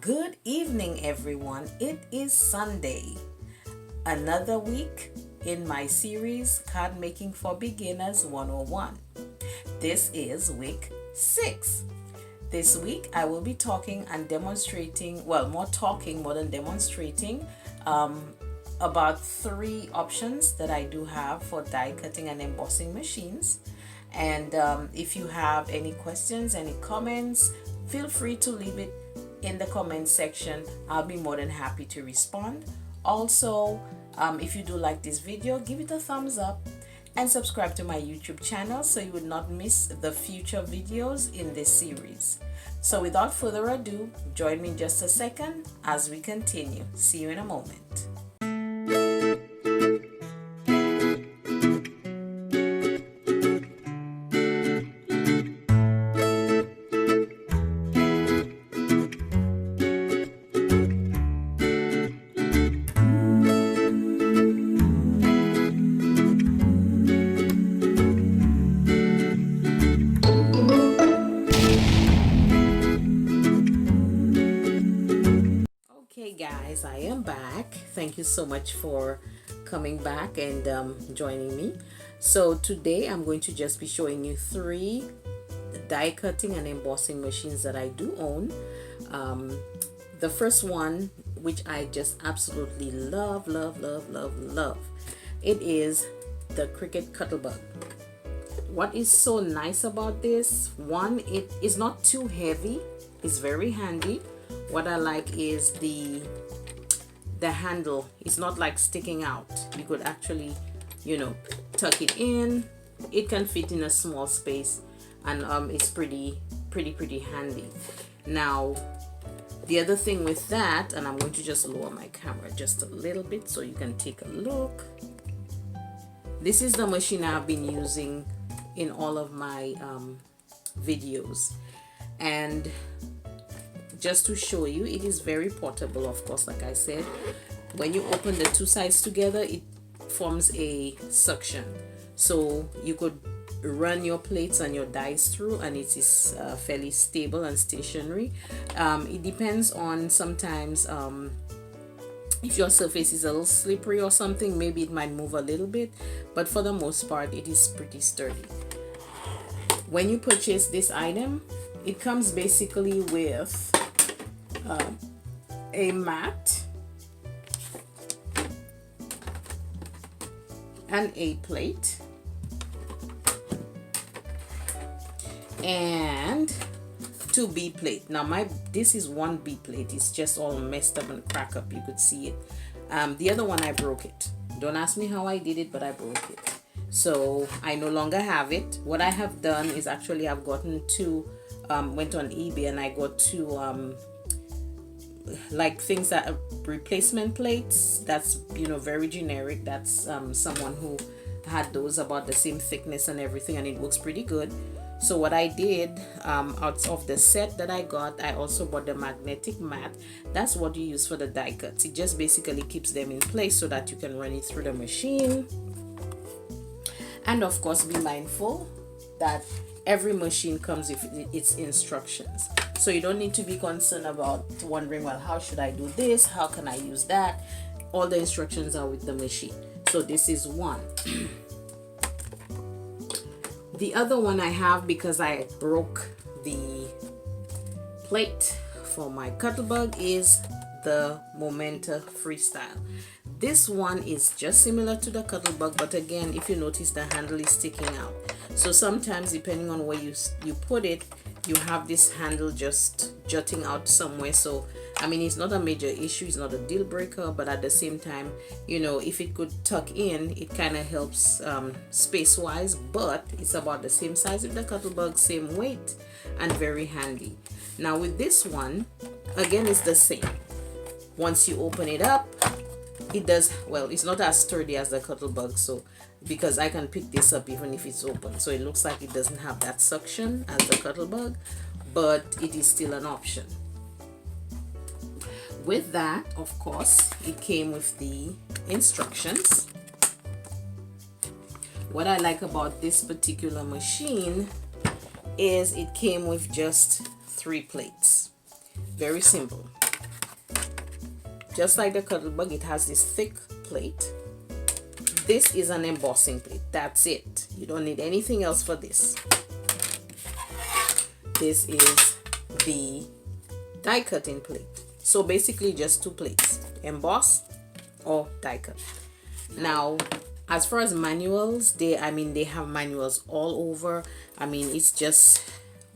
Good evening, everyone. It is Sunday. Another week in my series, Card Making for Beginners 101. This is week 6. This week, I will be talking and demonstrating, well, more talking more than demonstrating, about 3 options that I do have for die cutting and embossing machines. And if you have any questions, any comments, feel free to leave it in the comment section. I'll be more than happy to respond. Also, if you do like this video, give it a thumbs up and subscribe to my YouTube channel so you would not miss the future videos in this series. So without further ado, join me in just a second as we continue. See you in a moment. Okay guys, I am back. Thank you so much for coming back and joining me. So today I'm going to just be showing you 3 die cutting and embossing machines that I do own. The first one, which I just absolutely love, it is the Cricut Cuttlebug. What is so nice about this one, it is not too heavy, it's very handy. What I like is the handle. It's not like sticking out. You could actually, tuck it in. It can fit in a small space, and it's pretty handy. Now, the other thing with that, and I'm going to just lower my camera just a little bit so you can take a look. This is the machine I've been using in all of my videos, and just to show you, it is very portable. Of course, like I said, when you open the 2 sides together, it forms a suction, so you could run your plates and your dies through, and it is fairly stable and stationary. It depends on sometimes if your surface is a little slippery or something, maybe it might move a little bit, but for the most part it is pretty sturdy. When you purchase this item, it comes basically with a mat and a plate and 2 B plate. Now this is 1 B plate. It's just all messed up and cracked up. You could see it. The other one, I broke it. Don't ask me how I did it, but I broke it, so I no longer have it. What I have done is actually I've gotten 2 went on eBay and I got 2 like things that are replacement plates. That's very generic. That's someone who had those about the same thickness and everything, and it works pretty good. So what I did, out of the set that I got, I also bought the magnetic mat. That's what you use for the die cuts. It just basically keeps them in place so that you can run it through the machine. And of course, be mindful that every machine comes with its instructions, so you don't need to be concerned about wondering, well, how should I do this, how can I use that. All the instructions are with the machine. So this is one. The other one I have, because I broke the plate for my Cuttlebug, is the Momenta Freestyle. This one is just similar to the Cuttlebug, but again, if you notice, the handle is sticking out. So sometimes, depending on where you put it, you have this handle just jutting out somewhere. So I mean, it's not a major issue, it's not a deal breaker, but at the same time, if it could tuck in, it kind of helps space wise. But it's about the same size with the Cuttlebug, same weight, and very handy. Now with this one, again, it's the same. Once you open it up, it does, well, it's not as sturdy as the Cuttlebug, so because I can pick this up even if it's open, so it looks like it doesn't have that suction as the Cuttlebug, but it is still an option. With that, of course, it came with the instructions. What I like about this particular machine is it came with just 3 plates. Very simple. just like the Cuttlebug, it has this thick plate. This is an embossing plate. That's it. You don't need anything else for this. This is the die cutting plate. So basically just two plates, emboss or die cut. Now, as far as manuals, they have manuals all over. I mean, it's just,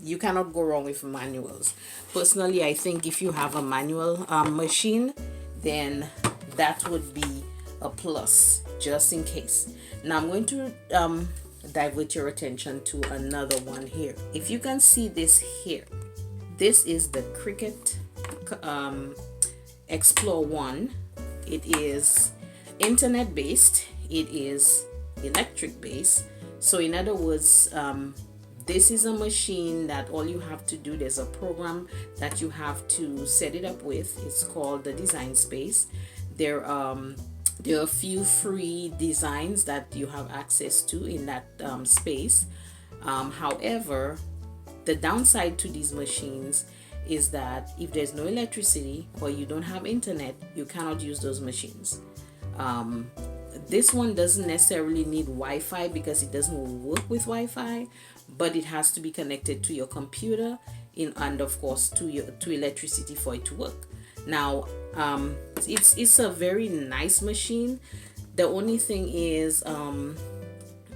you cannot go wrong with manuals. Personally, I think if you have a manual machine, then that would be a plus, just in case. Now I'm going to divert your attention to another one here. If you can see this here, this is the Cricut Explore 1. It is internet based, it is electric based. So in other words, this is a machine that all you have to do, there's a program that you have to set it up with. It's called the Design Space. There are a few free designs that you have access to in that space. However, the downside to these machines is that if there's no electricity or you don't have internet, you cannot use those machines. This one doesn't necessarily need Wi-Fi because it doesn't work with Wi-Fi, but it has to be connected to your computer and of course to electricity for it to work. Now, it's a very nice machine. The only thing is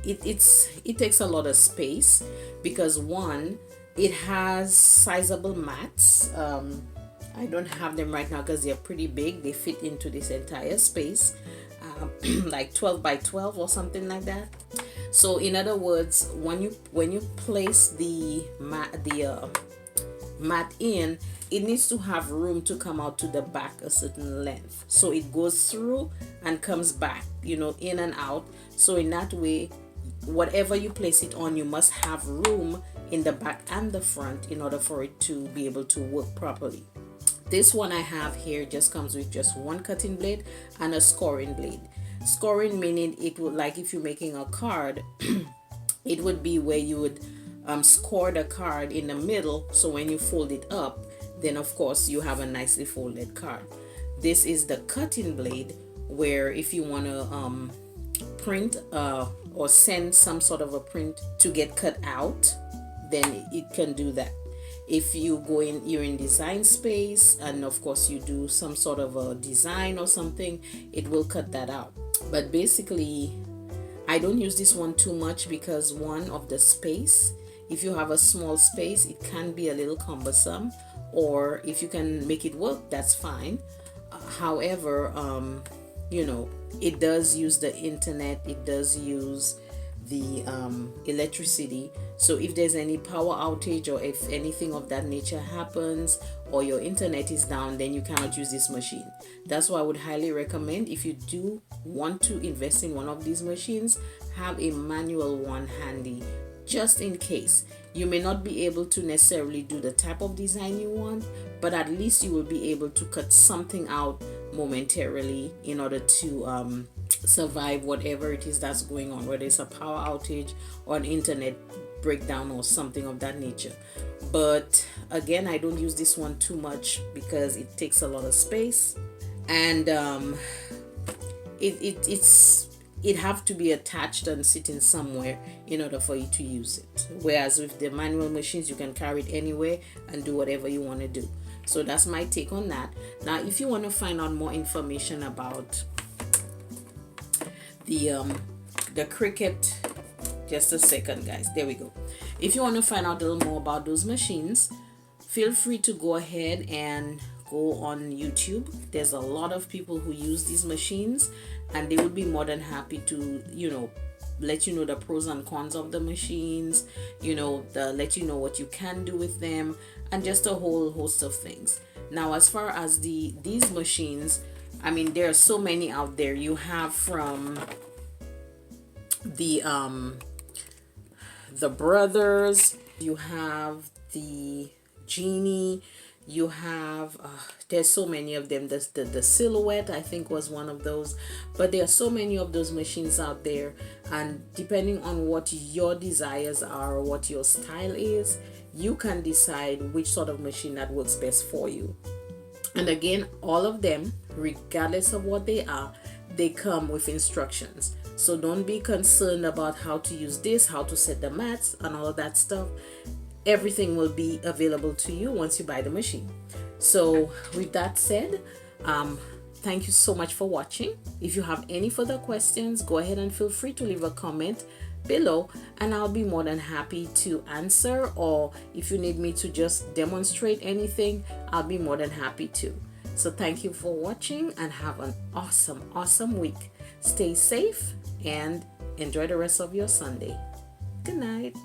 it takes a lot of space because one, it has sizable mats. I don't have them right now because they're pretty big. They fit into this entire space, like 12 by 12 or something like that. So in other words, when you place the mat in, it needs to have room to come out to the back a certain length, so it goes through and comes back, in and out. So in that way, whatever you place it on, you must have room in the back and the front in order for it to be able to work properly. This one I have here just comes with just one cutting blade and a scoring blade. Scoring meaning it would, like if you're making a card, it would be where you would score the card in the middle, so when you fold it up, then of course you have a nicely folded card. This is the cutting blade, where if you want to print or send some sort of a print to get cut out, then it can do that. If you're in design space and of course you do some sort of a design or something, it will cut that out. But basically, I don't use this one too much because one of the space, if you have a small space, it can be a little cumbersome, or if you can make it work, that's fine. However, it does use the internet, it does use the electricity. So if there's any power outage or if anything of that nature happens or your internet is down, then you cannot use this machine. That's why I would highly recommend, if you do want to invest in one of these machines, have a manual one handy, just in case. You may not be able to necessarily do the type of design you want, but at least you will be able to cut something out momentarily in order to survive whatever it is that's going on, whether it's a power outage or an internet breakdown or something of that nature. But again, I don't use this one too much because it takes a lot of space, and it have to be attached and sitting somewhere in order for you to use it. Whereas with the manual machines, you can carry it anywhere and do whatever you want to do. So that's my take on that. Now, if you want to find out more information about the Cricut, just a second, guys, there we go. If you want to find out a little more about those machines, feel free to go ahead and go on YouTube. There's a lot of people who use these machines, and they would be more than happy to let you know the pros and cons of the machines, let you know what you can do with them, and just a whole host of things. Now, as far as these machines, I mean, there are so many out there. You have from the Brothers, you have the Genie, you have there's so many of them. The Silhouette, I think, was one of those. But there are so many of those machines out there, and depending on what your desires are or what your style is, you can decide which sort of machine that works best for you. And again, all of them, regardless of what they are, they come with instructions. So don't be concerned about how to use this, how to set the mats, and all of that stuff. Everything will be available to you once you buy the machine. So with that said, thank you so much for watching. If you have any further questions, go ahead and feel free to leave a comment below, and I'll be more than happy to answer. Or if you need me to just demonstrate anything, I'll be more than happy to. So thank you for watching, and have an awesome week. Stay safe and enjoy the rest of your Sunday. Good night.